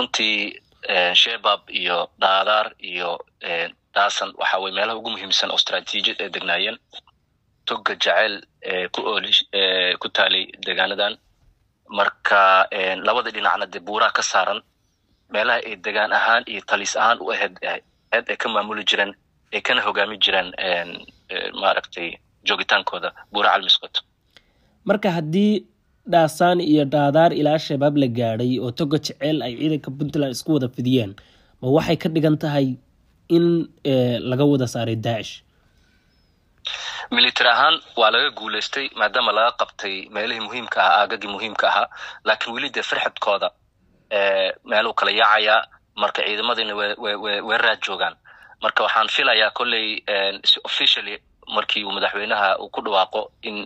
runtii Shabaab iyo Daadar iyo taasan waxa way meelaha ugu muhiimsan oo istaraatiijiyad ee degnaayeen toga jacayl ku taalay deegaanadan marka labada dhinacna buura ka saaran meelaha ay deegaan ahaan iyo talis ahaan u ahayd ay ka maamuli jireen ay kana hogaami jireen maaragtay joogitaankooda buura calmisqot marka haddii Daasaan iyo Daadar ilaa Shabaab la gaaray oo toga jacayl ay ciidanka Puntland isku wada fidiyeen ma waxay ka dhigan tahay in laga wada saaray Daesh military ahaan waa laga guuleystay maadaama laga qabtay meelaha muhiimka ah aagagii muhiimka ah laakiin wali farxadkooda meelo kala yaacaya marka ciidamadina way raad joogan marka waxaan filayaa kolley officially markii uu madaxweynaha uu ku dhawaaqo in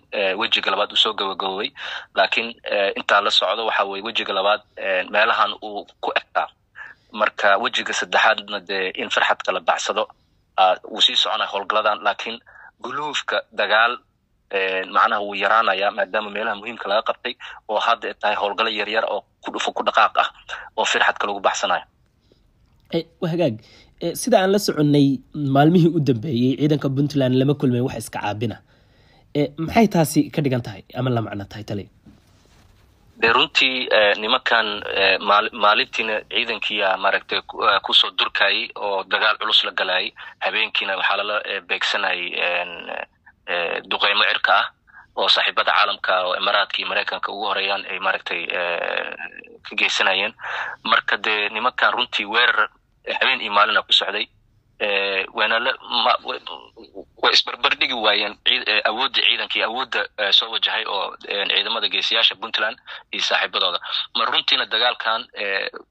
wajiga labaad uu soo gabagabay laakiin inta la socdo waxa way wajiga labaad meelahan uu ku egtaa marka wajiga saddexaadna in farxad kala baxsado uu sii soconaa howlgaladan laakiin guluufka dagaal macnaha uu yaraanaya maadaama meelaha muhiimka laga qabtay oo hadda tahay howlgalo yar yar oo ku dhufo ku dhaqaaq ah oo farxadka lagu baxsanayo hagaag sida aan la soconay maalmihii u dambeeyay ciidanka Puntland lama kulmay wax iska caabina maxay taasi ka dhigan tahay ama la macno tahay tale runtii nimankan maalintiina ciidankiya maaragtay ku soo durkay oo dagaal culus la galay habeenkiina waxa la beegsanay duqeymo cirka ah oo saaxiibada caalamka oo Emiraadka iyo Mareykanka ugu horeeyaan ay maaragtay ka geysanayeen marka nimankan runtii weerar habeen iyo maalin ku socday waana way isbarbardhigi waayeen awoodda ciidanka iyo awoodda soo wajahay oo ciidamada geesiyaasha Puntland iyo saaxiibadooda mar runtiina dagaalkan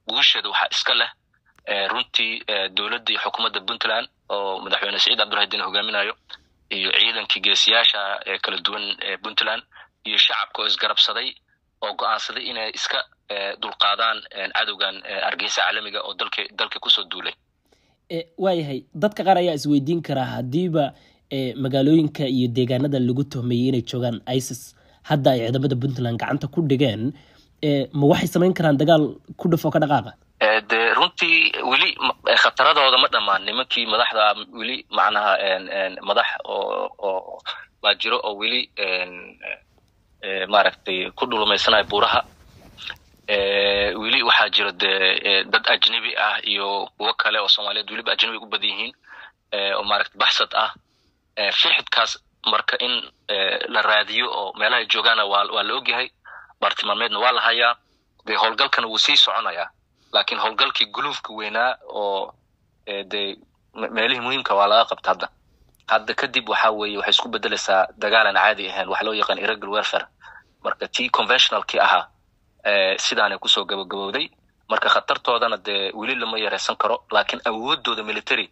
guusheeda waxa iska leh runtii dawladda iyo xukuumadda Puntland oo madaxweyne Saciid Cabdulaahi hogaaminayo iyo ciidankii geesiyaasha kala duwan Puntland iyo shacabka isgarabsaday oo go'aansaday inay iska dulqaadaan cadowgan argeysa caalamiga oo dalka ku soo duulay waayahay dadka qaar ayaa isweydiin kara hadiiba magaalooyinka iyo deegaanada lagu tuhmay inay joogan ISIS hadda ay ciidamada Puntland gacanta ku dhigeen ma waxay sameyn karaan dagaal ku dhufo ka dhaqaaqa runtii wili khataradooda ma dhamaan nimankii madaxda wili macnaha madax oo waajiro oo wili maaragtay ku dhulumaysanay buuraha wili waxa jira dad ajnabi ah iyo kuwa kale oo Soomaaliyeed wili ajnabi u badan yihiin oo maaragtay baxsad ah fiixidkaas marka in la raadiyo oo meelaha joogaana waa la ogyahay bartilmaameedna waa la hayaa howlgalkan uu sii soconayaa laakiin howlgalkii guluufka weynaa oo meelihii muhiimka waa laga qabtaa hadda kadib waxa weeye waxay isku bedelaysaa dagaalan caadi ahayn wax loo yaqaan irregular warfare marka tii conventionalkii ahaa sidaan ay ku soo gabagabowday marka khatartoodana wili lama yareysan karo laakiin awoodooda military